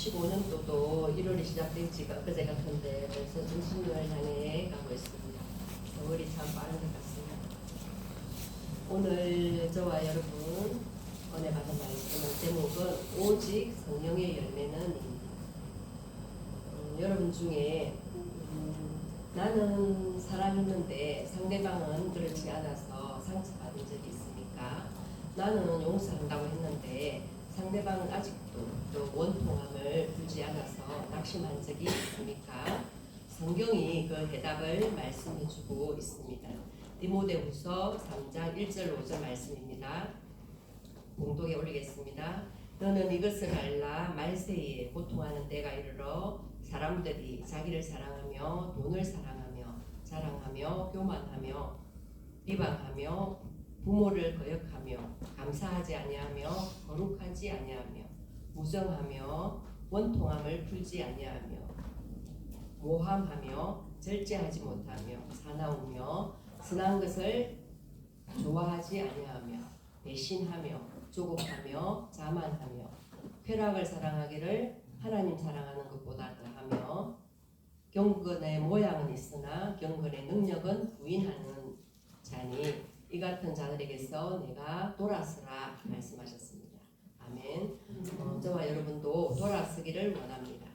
2015년도도 1월이 시작된 지가 엊그제 같은데 벌써 중순을 향해 가고 있습니다. 세월이 참 빠른 것 같습니다. 오늘 저와 여러분 은혜 받은 말씀의 제목은 오직 성령의 열매는 여러분 중에 나는 사랑했는데 상대방은 그렇지 않아서 상처받은 적이 있습니까? 나는 용서한다고 했는데 상대방은 아직도 또 원통함을 풀지 않아서 낙심한 적이 있습니까? 성경이 그 해답을 말씀해주고 있습니다. 디모데후서 3장 1절 5절 말씀입니다. 공독에 올리겠습니다. 너는 이것을 알라. 말세에 고통하는 때가 이르러 사람들이 자기를 사랑하며 돈을 사랑하며 자랑하며 교만하며 비방하며 부모를 거역하며 감사하지 아니하며 거룩하지 아니하며 무정하며 원통함을 풀지 아니하며 모함하며 절제하지 못하며 사나우며 선한 것을 좋아하지 아니하며 배신하며 조급하며 자만하며 쾌락을 사랑하기를 하나님 사랑하는 것보다 더하며 경건의 모양은 있으나 경건의 능력은 부인하는 자니 이 같은 자들에게서 내가 돌아서라 말씀하셨습니다. 아멘. 저와 여러분도 돌아서기를 원합니다.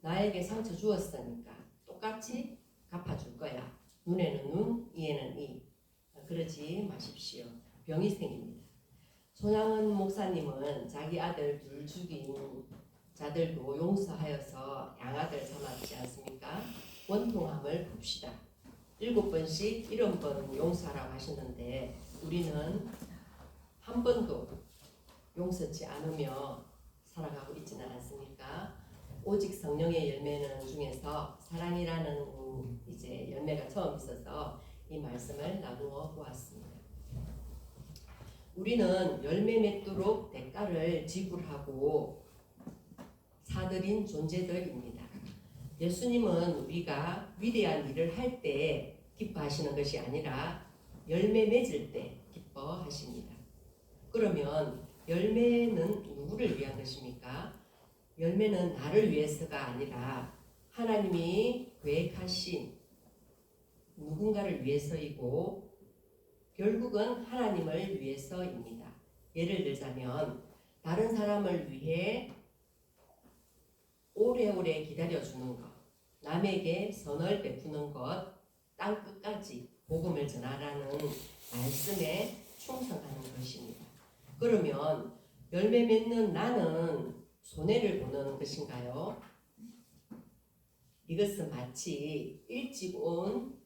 나에게 상처 주었으니까 똑같이 갚아줄 거야. 눈에는 눈, 이에는 이. 그러지 마십시오. 병이 생깁니다. 손양은 목사님은 자기 아들 둘 죽인 자들도 용서하여서 양아들 삼았지 않습니까? 원통함을 풉시다. 7번씩 70번 용서하라고 하셨는데 우리는 한 번도 용서치 않으며 살아가고 있지는 않습니까? 오직 성령의 열매는 중에서 사랑이라는 이제 열매가 처음 있어서 이 말씀을 나누어 보았습니다. 우리는 열매 맺도록 대가를 지불하고 사들인 존재들입니다. 예수님은 우리가 위대한 일을 할 때 기뻐하시는 것이 아니라 열매 맺을 때 기뻐하십니다. 그러면 열매는 누구를 위한 것입니까? 열매는 나를 위해서가 아니라 하나님이 계획하신 누군가를 위해서이고 결국은 하나님을 위해서입니다. 예를 들자면 다른 사람을 위해 오래오래 기다려주는 것, 남에게 선을 베푸는 것, 땅끝까지 복음을 전하라는 말씀에 충성하는 것입니다. 그러면 열매 맺는 나는 손해를 보는 것인가요? 이것은 마치 일찍 온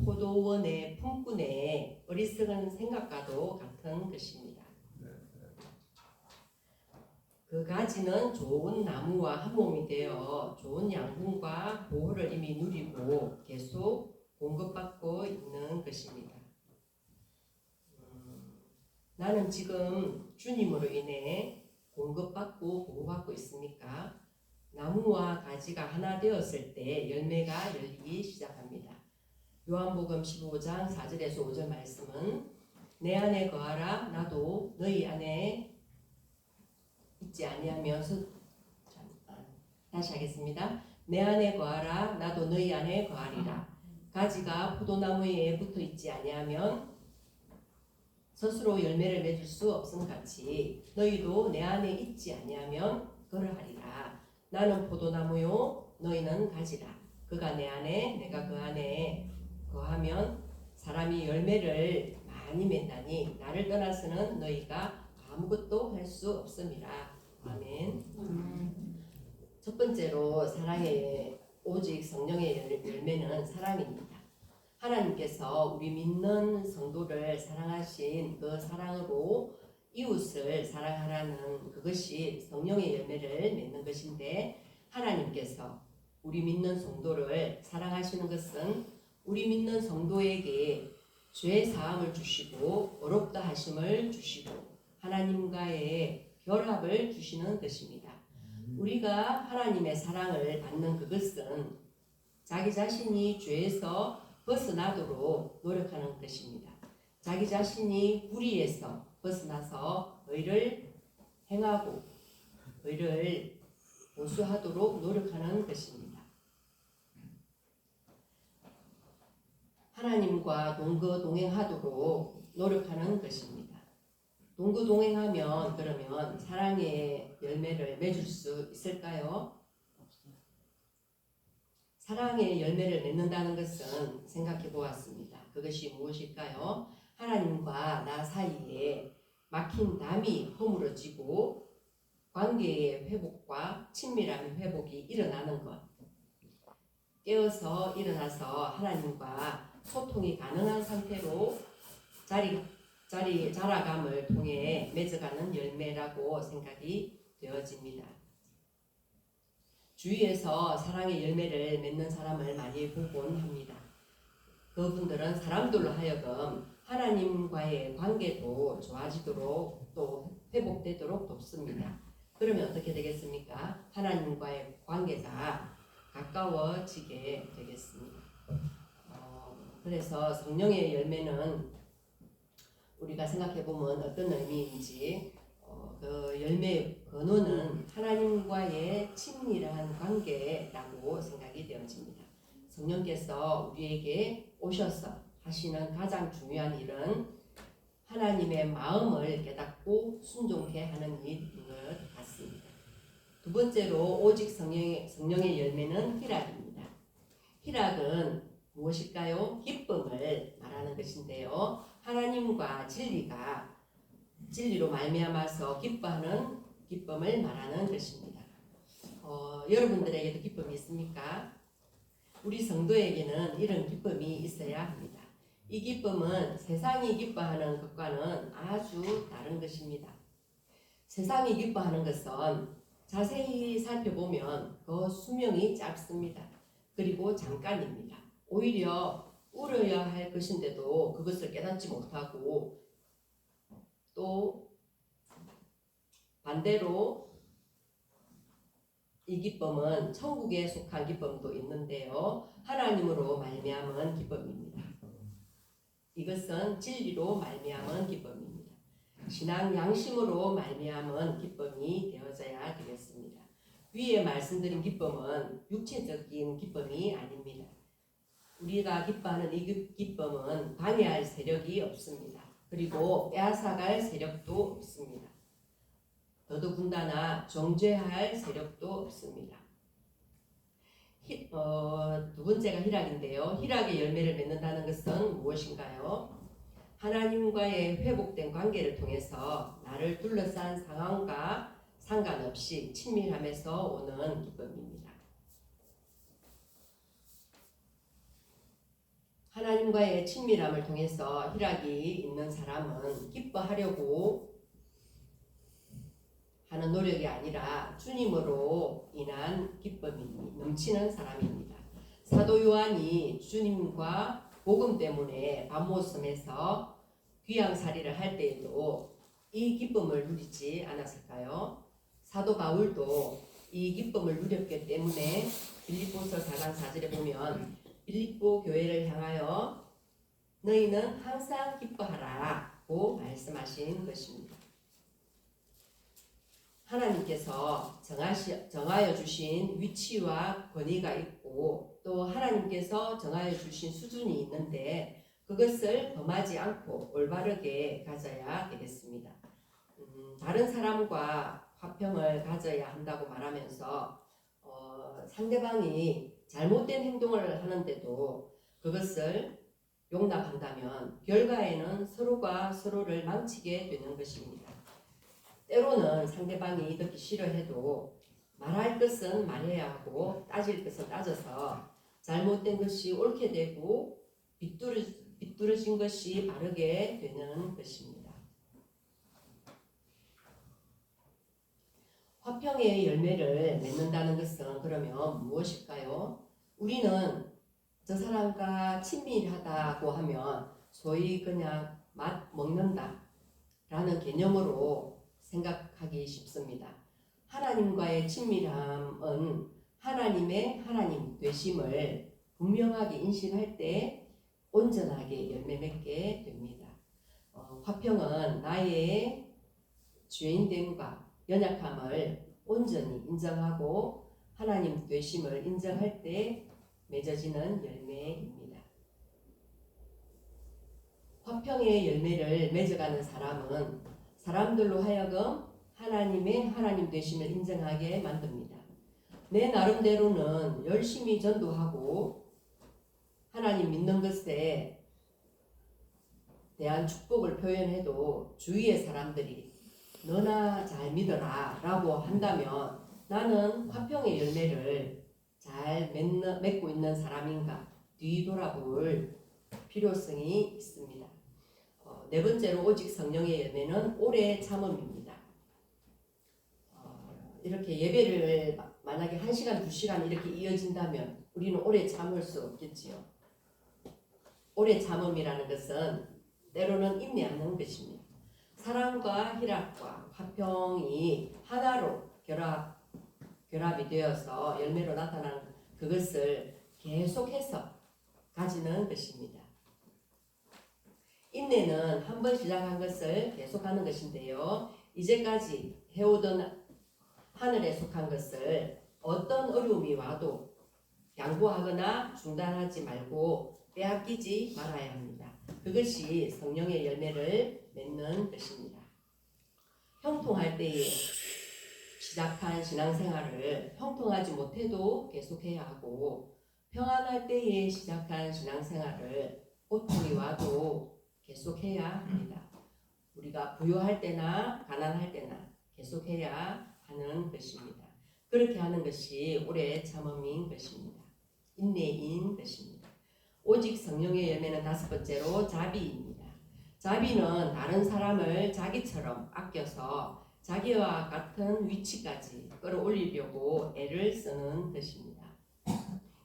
포도원의 품꾼의 어리석은 생각과도 같은 것입니다. 그 가지는 좋은 나무와 한 몸이 되어 좋은 양분과 보호를 이미 누리고 계속 공급받고 있는 것입니다. 나는 지금 주님으로 인해 공급받고 보호받고 있습니까? 나무와 가지가 하나 되었을 때 열매가 열리기 시작합니다. 요한복음 15장 4절에서 5절 말씀은 내 안에 거하라 나도 너희 안에 있지 아니하면서 다시 하겠습니다. 내 안에 거하라 나도 너희 안에 거하리라. 가지가 포도나무에 붙어 있지 아니하면 스스로 열매를 맺을 수 없음 같이 너희도 내 안에 있지 아니하면 그러하리라. 나는 포도나무요 너희는 가지라. 그가 내 안에 내가 그 안에 거하면 사람이 열매를 많이 맺나니 나를 떠나서는 너희가 아무것도 할 수 없음이라. 아멘. 첫 번째로 사랑의 오직 성령의 열매는 사랑입니다. 하나님께서 우리 믿는 성도를 사랑하신 그 사랑으로 이웃을 사랑하라는 그것이 성령의 열매를 맺는 것인데 하나님께서 우리 믿는 성도를 사랑하시는 것은 우리 믿는 성도에게 죄 사함을 주시고 어렵다 하심을 주시고 하나님과의 결합을 주시는 것입니다. 우리가 하나님의 사랑을 받는 그것은 자기 자신이 죄에서 벗어나도록 노력하는 것입니다. 자기 자신이 불의에서 벗어나서 의를 행하고 의를 보수하도록 노력하는 것입니다. 하나님과 동거동행하도록 노력하는 것입니다. 동거동행하면 그러면 사랑의 열매를 맺을 수 있을까요? 사랑의 열매를 맺는다는 것은 생각해 보았습니다. 그것이 무엇일까요? 하나님과 나 사이에 막힌 담이 허물어지고 관계의 회복과 친밀한 회복이 일어나는 것. 깨어서 일어나서 하나님과 소통이 가능한 상태로 자라감을 통해 맺어가는 열매라고 생각이 되어집니다. 주위에서 사랑의 열매를 맺는 사람을 많이 보곤 합니다. 그분들은 사람들로 하여금 하나님과의 관계도 좋아지도록 또 회복되도록 돕습니다. 그러면 어떻게 되겠습니까? 하나님과의 관계가 가까워지게 되겠습니다. 그래서 성령의 열매는 우리가 생각해보면 어떤 의미인지 그 열매의 근원은 하나님과의 친밀한 관계라고 생각이 되어집니다. 성령께서 우리에게 오셔서 하시는 가장 중요한 일은 하나님의 마음을 깨닫고 순종케 하는 일인 것 같습니다. 두 번째로 오직 성령의 열매는 희락입니다. 희락은 무엇일까요? 기쁨을 말하는 것인데요. 하나님과 진리로 말미암아서 기뻐하는 기쁨을 말하는 것입니다. 여러분들에게도 기쁨이 있습니까? 우리 성도에게는 이런 기쁨이 있어야 합니다. 이 기쁨은 세상이 기뻐하는 것과는 아주 다른 것입니다. 세상이 기뻐하는 것은 자세히 살펴보면 그 수명이 짧습니다. 그리고 잠깐입니다. 오히려 울어야 할 것인데도 그것을 깨닫지 못하고 또 반대로 이 기쁨은 천국에 속한 기쁨도 있는데요. 하나님으로 말미암은 기쁨입니다. 이것은 진리로 말미암은 기쁨입니다. 신앙 양심으로 말미암은 기쁨이 되어져야 되겠습니다. 위에 말씀드린 기쁨은 육체적인 기쁨이 아닙니다. 우리가 기뻐하는 이 기쁨은 방해할 세력이 없습니다. 그리고 빼앗아갈 세력도 없습니다. 더더군다나 정죄할 세력도 없습니다. 두 번째가 희락인데요. 희락의 열매를 맺는다는 것은 무엇인가요? 하나님과의 회복된 관계를 통해서 나를 둘러싼 상황과 상관없이 친밀함에서 오는 기쁨입니다. 하나님과의 친밀함을 통해서 희락이 있는 사람은 기뻐하려고 하는 노력이 아니라 주님으로 인한 기쁨이 넘치는 사람입니다. 사도 요한이 주님과 복음 때문에 밤모섬에서 귀양살이를 할 때에도 이 기쁨을 누리지 않았을까요? 사도 바울도 이 기쁨을 누렸기 때문에 빌립보서 4장 4절에 보면 빌립보 교회를 향하여 너희는 항상 기뻐하라고 말씀하신 것입니다. 하나님께서 정하여 주신 위치와 권위가 있고 또 하나님께서 정하여 주신 수준이 있는데 그것을 범하지 않고 올바르게 가져야 되겠습니다. 다른 사람과 화평을 가져야 한다고 말하면서 상대방이 잘못된 행동을 하는데도 그것을 용납한다면 결과에는 서로가 서로를 망치게 되는 것입니다. 때로는 상대방이 듣기 싫어해도 말할 것은 말해야 하고 따질 것은 따져서 잘못된 것이 옳게 되고 비뚤어진 것이 바르게 되는 것입니다. 화평의 열매를 맺는다는 것은 그러면 무엇일까요? 우리는 저 사람과 친밀하다고 하면 소위 그냥 맛 먹는다 라는 개념으로 생각하기 쉽습니다. 하나님과의 친밀함은 하나님의 하나님 되심을 분명하게 인식할 때 온전하게 열매 맺게 됩니다. 화평은 나의 죄인됨과 연약함을 온전히 인정하고 하나님 되심을 인정할 때 맺어지는 열매입니다. 화평의 열매를 맺어가는 사람은 사람들로 하여금 하나님의 하나님 되심을 인정하게 만듭니다. 내 나름대로는 열심히 전도하고 하나님 믿는 것에 대한 축복을 표현해도 주위의 사람들이 너나 잘 믿어라 라고 한다면 나는 화평의 열매를 잘 맺고 있는 사람인가 뒤돌아볼 필요성이 있습니다. 네 번째로 오직 성령의 열매는 오래 참음입니다. 이렇게 예배를 만약에 1시간, 2시간 이렇게 이어진다면 우리는 오래 참을 수 없겠지요. 오래 참음이라는 것은 때로는 인내하는 것입니다. 사랑과 희락과 화평이 하나로 결합이 되어서 열매로 나타나는 그것을 계속해서 가지는 것입니다. 인내는 한 번 시작한 것을 계속하는 것인데요. 이제까지 해오던 하늘에 속한 것을 어떤 어려움이 와도 양보하거나 중단하지 말고 빼앗기지 말아야 합니다. 그것이 성령의 열매를 맺는 것입니다. 형통할 때에 시작한 신앙생활을 형통하지 못해도 계속해야 하고 평안할 때에 시작한 신앙생활을 고통이 와도 계속해야 합니다. 우리가 부유할 때나 가난할 때나 계속해야 하는 것입니다. 그렇게 하는 것이 오래 참음인 것입니다. 인내인 것입니다. 오직 성령의 열매는 5번째로 자비입니다. 자비는 다른 사람을 자기처럼 아껴서 자기와 같은 위치까지 끌어올리려고 애를 쓰는 것입니다.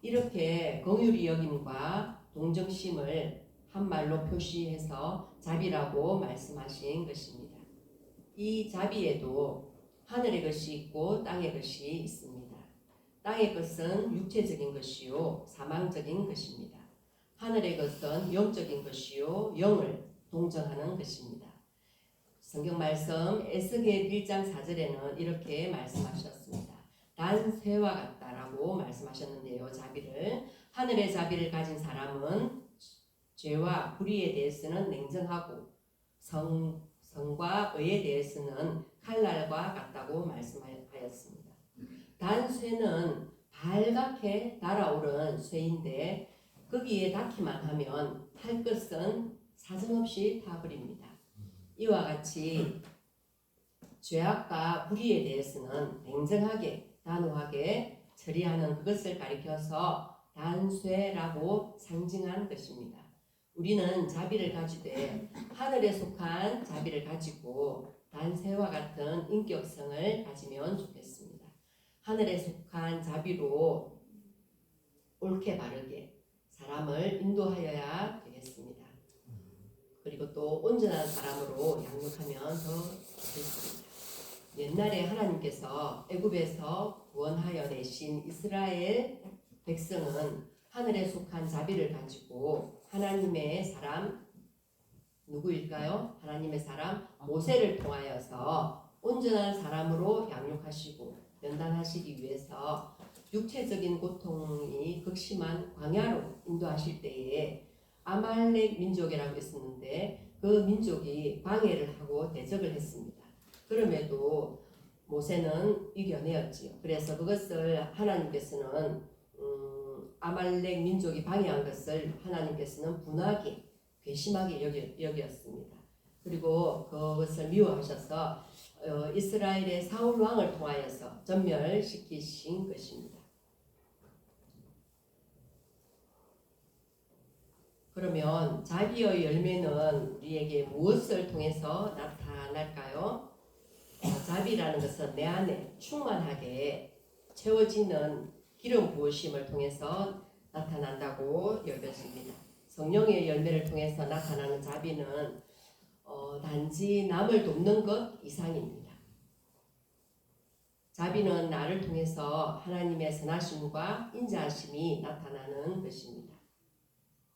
이렇게 긍휼히 여김과 동정심을 한 말로 표시해서 자비라고 말씀하신 것입니다. 이 자비에도 하늘의 것이 있고 땅의 것이 있습니다. 땅의 것은 육체적인 것이요 사망적인 것입니다. 하늘의 것은 영적인 것이요 영을 동정하는 것입니다. 성경 말씀 에스겔 1장 4절에는 이렇게 말씀하셨습니다. 단 쇠와 같다라고 말씀하셨는데요. 자비를 하늘의 자비를 가진 사람은 죄와 불의에 대해서는 냉정하고 성과 의에 대해서는 칼날과 같다고 말씀하였습니다. 단 쇠는 발갛게 달아오른 쇠인데 거기에 닿기만 하면 탈 것은 사정없이 타버립니다. 이와 같이 죄악과 불의에 대해서는 냉정하게 단호하게 처리하는 그것을 가리켜서 단쇠라고 상징한 것입니다. 우리는 자비를 가지되 하늘에 속한 자비를 가지고 단쇠와 같은 인격성을 가지면 좋겠습니다. 하늘에 속한 자비로 옳게 바르게 사람을 인도하여야 되겠습니다. 그리고 또 온전한 사람으로 양육하면 더 좋겠습니다. 옛날에 하나님께서 애굽에서 구원하여 내신 이스라엘 백성은 하늘에 속한 자비를 가지고 하나님의 사람 누구일까요? 하나님의 사람 모세를 통하여서 온전한 사람으로 양육하시고 연단하시기 위해서 육체적인 고통이 극심한 광야로 인도하실 때에 아말렉 민족이라고 있었는데 그 민족이 방해를 하고 대적을 했습니다. 그럼에도 모세는 이겨내었지요. 그래서 그것을 하나님께서는 아말렉 민족이 방해한 것을 하나님께서는 분하게 괘씸하게 여겼습니다. 그리고 그것을 미워하셔서 이스라엘의 사울 왕을 통하여서 전멸시키신 것입니다. 그러면 자비의 열매는 우리에게 무엇을 통해서 나타날까요? 자비라는 것은 내 안에 충만하게 채워지는 기름 부으심을 통해서 나타난다고 여겨집니다. 성령의 열매를 통해서 나타나는 자비는 단지 남을 돕는 것 이상입니다. 자비는 나를 통해서 하나님의 선하심과 인자하심이 나타나는 것입니다.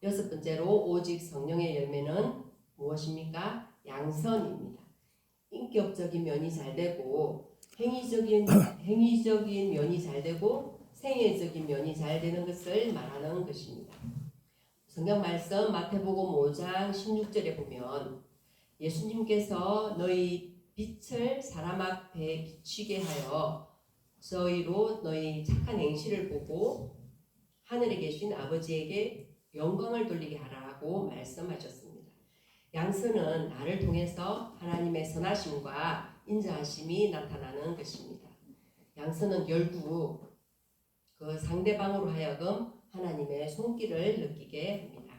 6번째로 오직 성령의 열매는 무엇입니까? 양선입니다. 인격적인 면이 잘 되고 행위적인 면이 잘 되고 생애적인 면이 잘 되는 것을 말하는 것입니다. 성경 말씀 마태복음 5장 16절에 보면 예수님께서 너희 빛을 사람 앞에 비치게 하여 저희로 너희 착한 행실을 보고 하늘에 계신 아버지에게 영광을 돌리게 하라고 말씀하셨습니다. 양선은 나를 통해서 하나님의 선하심과 인자하심이 나타나는 것입니다. 양선은 결국 그 상대방으로 하여금 하나님의 손길을 느끼게 합니다.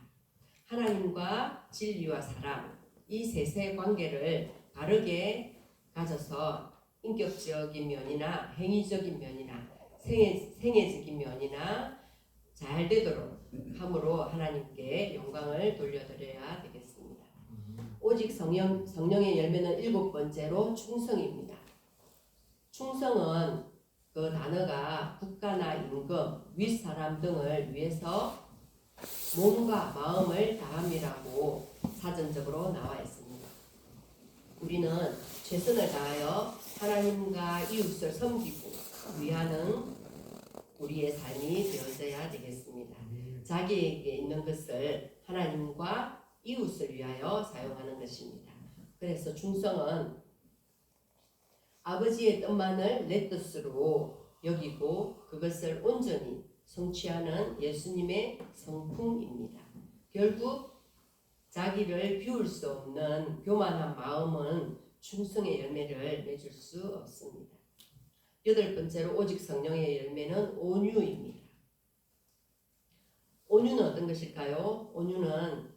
하나님과 진리와 사랑, 이 셋의 관계를 바르게 가져서 인격적인 면이나 행위적인 면이나 생애적인 면이나 잘 되도록 함으로 하나님께 영광을 돌려드려야 되겠습니다. 오직 성령의 열매는 7번째로 충성입니다. 충성은 그 단어가 국가나 임금, 윗사람 등을 위해서 몸과 마음을 다함이라고 사전적으로 나와 있습니다. 우리는 최선을 다하여 하나님과 이웃을 섬기고 위하는 우리의 삶이 되어져야 되겠습니다. 자기에게 있는 것을 하나님과 이웃을 위하여 사용하는 것입니다. 그래서 충성은 아버지의 뜻만을 내 뜻으로 여기고 그것을 온전히 성취하는 예수님의 성품입니다. 결국 자기를 비울 수 없는 교만한 마음은 충성의 열매를 맺을 수 없습니다. 8번째로 오직 성령의 열매는 온유입니다. 온유는 어떤 것일까요? 온유는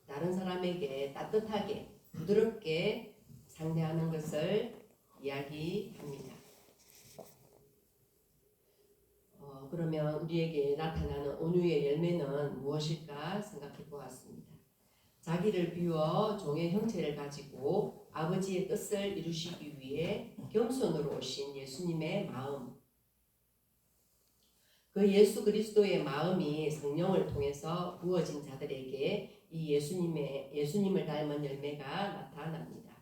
다른 사람에게 따뜻하게 부드럽게 상대하는 것을 이야기합니다. 그러면 우리에게 나타나는 온유의 열매는 무엇일까 생각해 보았습니다. 자기를 비워 종의 형체를 가지고 아버지의 뜻을 이루시기 위해 겸손으로 오신 예수님의 마음, 그 예수 그리스도의 마음이 성령을 통해서 부어진 자들에게 이 예수님을 닮은 열매가 나타납니다.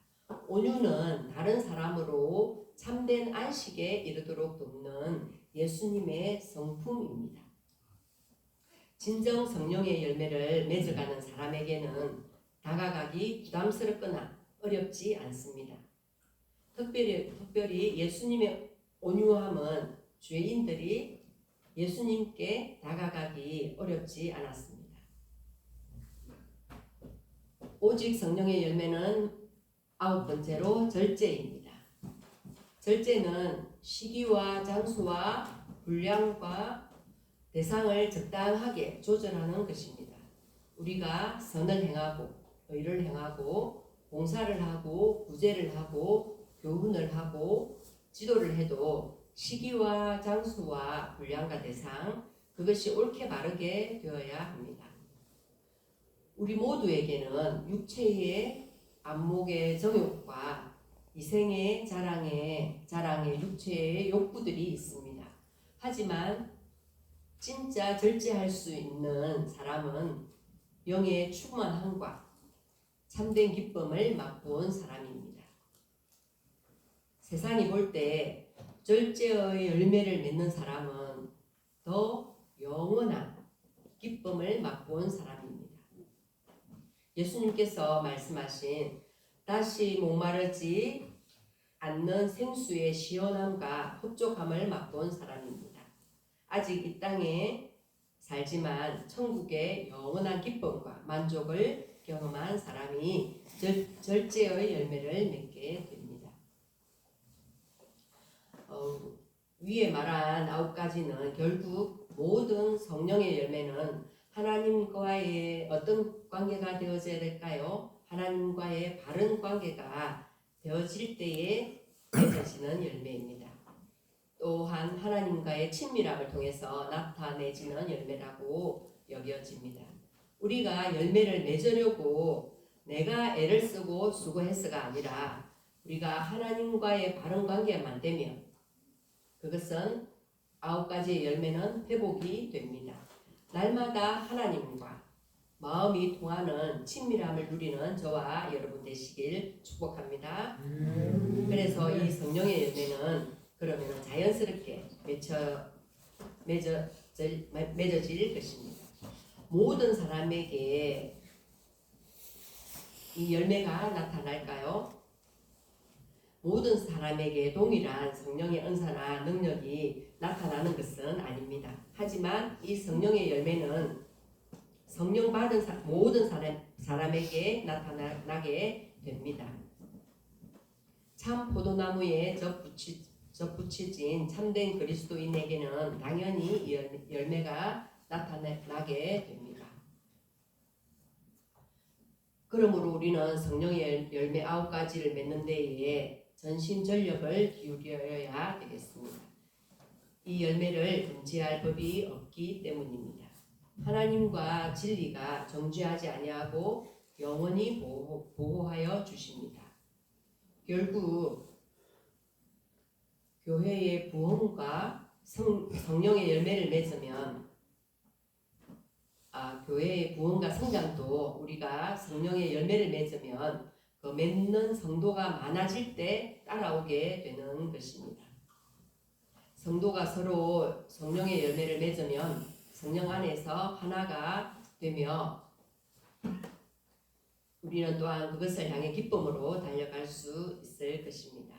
온유는 다른 사람으로 참된 안식에 이르도록 돕는 예수님의 성품입니다. 진정 성령의 열매를 맺어가는 사람에게는 다가가기 부담스럽거나 어렵지 않습니다. 특별히 예수님의 온유함은 죄인들이 예수님께 다가가기 어렵지 않았습니다. 오직 성령의 열매는 9번째로 절제입니다. 절제는 시기와 장소와 분량과 대상을 적당하게 조절하는 것입니다. 우리가 선을 행하고 의를 행하고 봉사를 하고 구제를 하고 교훈을 하고 지도를 해도 시기와 장소와 분량과 대상, 그것이 옳게 바르게 되어야 합니다. 우리 모두에게는 육체의 안목의 정욕과 이생의 자랑의 육체의 욕구들이 있습니다. 하지만 진짜 절제할 수 있는 사람은 영의 충만함과 참된 기쁨을 맛본 사람입니다. 세상이 볼 때 절제의 열매를 맺는 사람은 더 영원한 기쁨을 맛본 사람입니다. 예수님께서 말씀하신 다시 목마르지 않는 생수의 시원함과 흡족함을 맛본 사람입니다. 아직 이 땅에 살지만 천국의 영원한 기쁨과 만족을 경험한 사람이 절제의 열매를 맺게 됩니다. 위에 말한 9가지는 결국 모든 성령의 열매는 하나님과의 어떤 관계가 되어져야 될까요? 하나님과의 바른 관계가 되어질 때에 맺어지는 열매입니다. 또한 하나님과의 친밀함을 통해서 나타내지는 열매라고 여겨집니다. 우리가 열매를 맺으려고 내가 애를 쓰고 수고해서가 아니라 우리가 하나님과의 바른 관계만 되면 그것은 9가지의 열매는 회복이 됩니다. 날마다 하나님과 마음이 통하는 친밀함을 누리는 저와 여러분 되시길 축복합니다. 그래서 이 성령의 열매는 그러면 자연스럽게 맺어질 것입니다. 모든 사람에게 이 열매가 나타날까요? 모든 사람에게 동일한 성령의 은사나 능력이 나타나는 것은 아닙니다. 하지만 이 성령의 열매는 성령 받은 모든 사람에게 나타나게 됩니다. 참 포도나무에 접붙여진 참된 그리스도인에게는 당연히 이 열매가 나타나게 됩니다. 그러므로 우리는 성령의 열매 9가지를 맺는 데에 전심전력을 기울여야 되겠습니다. 이 열매를 금지할 법이 없기 때문입니다. 하나님과 진리가 정죄하지 아니하고 영원히 보호하여 주십니다. 결국 교회의 부흥과 성령의 열매를 맺으면 교회의 부흥과 성장도 우리가 성령의 열매를 맺으면 그 맺는 성도가 많아질 때 따라오게 되는 것입니다. 성도가 서로 성령의 열매를 맺으면 성령 안에서 하나가 되며 우리는 또한 그것을 향해 기쁨으로 달려갈 수 있을 것입니다.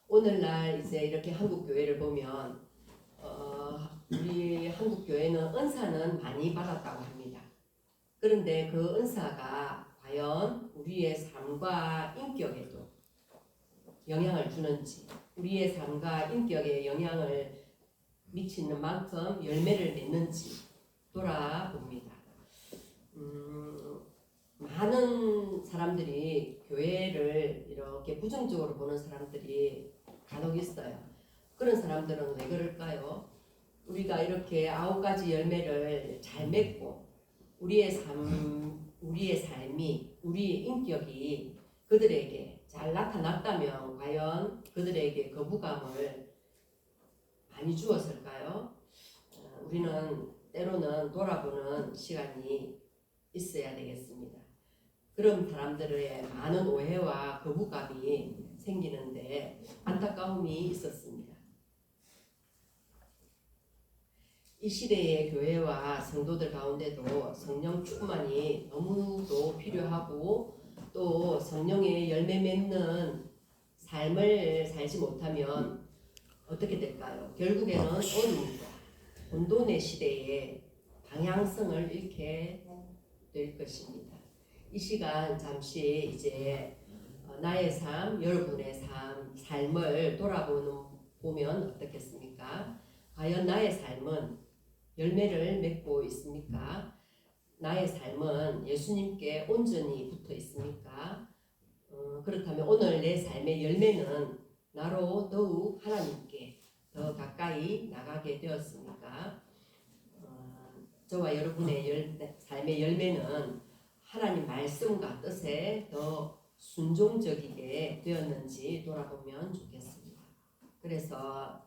오늘날 이제 이렇게 한국 교회를 보면 우리 한국 교회는 은사는 많이 받았다고 합니다. 그런데 그 은사가 과연 우리의 삶과 인격에도 영향을 주는지, 우리의 삶과 인격에 영향을 미치는 만큼 열매를 맺는지 돌아봅니다. 많은 사람들이 교회를 이렇게 부정적으로 보는 사람들이 간혹 있어요. 그런 사람들은 왜 그럴까요? 우리가 이렇게 9가지 열매를 잘 맺고 우리의 삶이, 우리의 인격이 그들에게 잘 나타났다면 과연 그들에게 거부감을 많이 주었을까요? 우리는 때로는 돌아보는 시간이 있어야 되겠습니다. 그런 사람들의 많은 오해와 거부감이 생기는데 안타까움이 있었습니다. 이 시대의 교회와 성도들 가운데도 성령 충만이 너무도 필요하고 또 성령의 열매 맺는 삶을 살지 못하면 어떻게 될까요? 결국에는 어둠과 혼돈의 시대에 방향성을 잃게 될 것입니다. 이 시간 잠시 이제 나의 삶, 여러분의 삶을 돌아보면 어떻겠습니까? 과연 나의 삶은 열매를 맺고 있습니까? 나의 삶은 예수님께 온전히 붙어 있습니까? 그렇다면 오늘 내 삶의 열매는 나로 더욱 하나님께 더 가까이 나가게 되었습니까? 저와 여러분의 삶의 열매는 하나님 말씀과 뜻에 더 순종적이게 되었는지 돌아보면 좋겠습니다. 그래서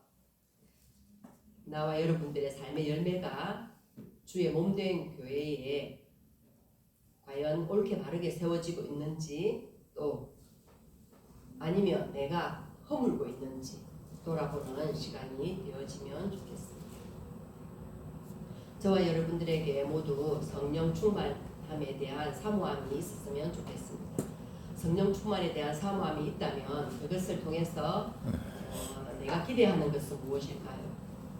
나와 여러분들의 삶의 열매가 주의 몸된 교회에 과연 옳게 바르게 세워지고 있는지 또 아니면 내가 허물고 있는지 돌아보는 시간이 되어지면 좋겠습니다. 저와 여러분들에게 모두 성령 충만함에 대한 사모함이 있었으면 좋겠습니다. 성령 충만에 대한 사모함이 있다면 그것을 통해서 내가 기대하는 것은 무엇일까요?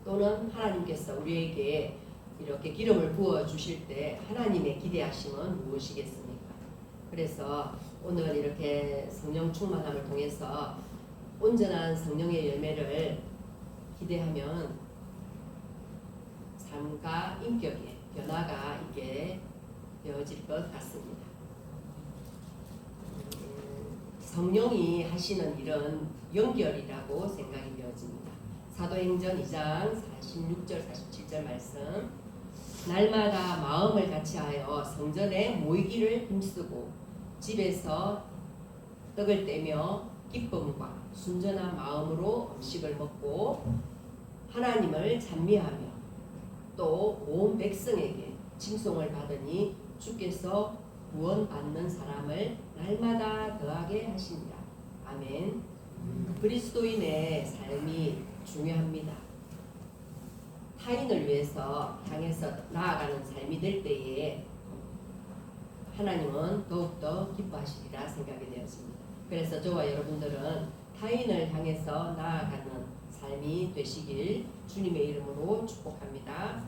또는 하나님께서 우리에게 이렇게 기름을 부어 주실 때 하나님의 기대하심은 무엇이겠습니까? 그래서 오늘 이렇게 성령 충만함을 통해서 온전한 성령의 열매를 기대하면 삶과 인격의 변화가 있게 되어질 것 같습니다. 성령이 하시는 일은 연결이라고 생각이 되어집니다. 사도행전 2장 46절 47절 말씀, 날마다 마음을 같이하여 성전에 모이기를 힘쓰고 집에서 떡을 떼며 기쁨과 순전한 마음으로 음식을 먹고 하나님을 찬미하며 또 온 백성에게 칭송을 받으니 주께서 구원받는 사람을 날마다 더하게 하십니다. 아멘. 그리스도인의 삶이 중요합니다. 타인을 위해서 향해서 나아가는 삶이 될 때에 하나님은 더욱더 기뻐하시리라 생각이 되었습니다. 그래서 저와 여러분들은 타인을 향해서 나아가는 삶이 되시길 주님의 이름으로 축복합니다.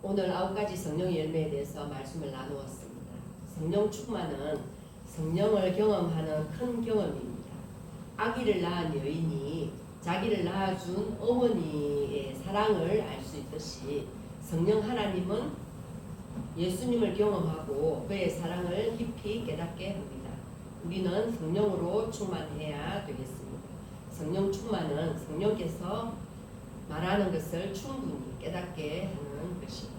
오늘 9가지 성령의 열매에 대해서 말씀을 나누었습니다. 성령 충만은 성령을 경험하는 큰 경험입니다. 아기를 낳은 여인이 자기를 낳아준 어머니의 사랑을 알 수 있듯이 성령 하나님은 예수님을 경험하고 그의 사랑을 깊이 깨닫게 합니다. 우리는 성령으로 충만해야 되겠습니다. 성령 충만은 성령께서 말하는 것을 충분히 깨닫게 하는 것입니다.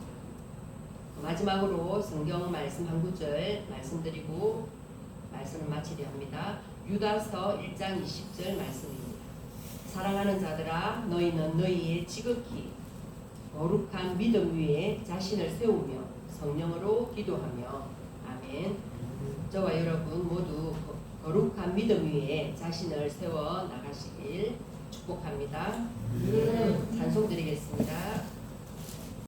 마지막으로 성경 말씀 한 구절 말씀드리고 말씀을 마치려 합니다. 유다서 1장 20절 말씀입니다. 사랑하는 자들아 너희는 너희의 지극히 거룩한 믿음 위에 자신을 세우며 성령으로 기도하며 아멘. 저와 여러분 모두 거룩한 믿음 위에 자신을 세워 나가시길 축복합니다. 찬송 드리겠습니다.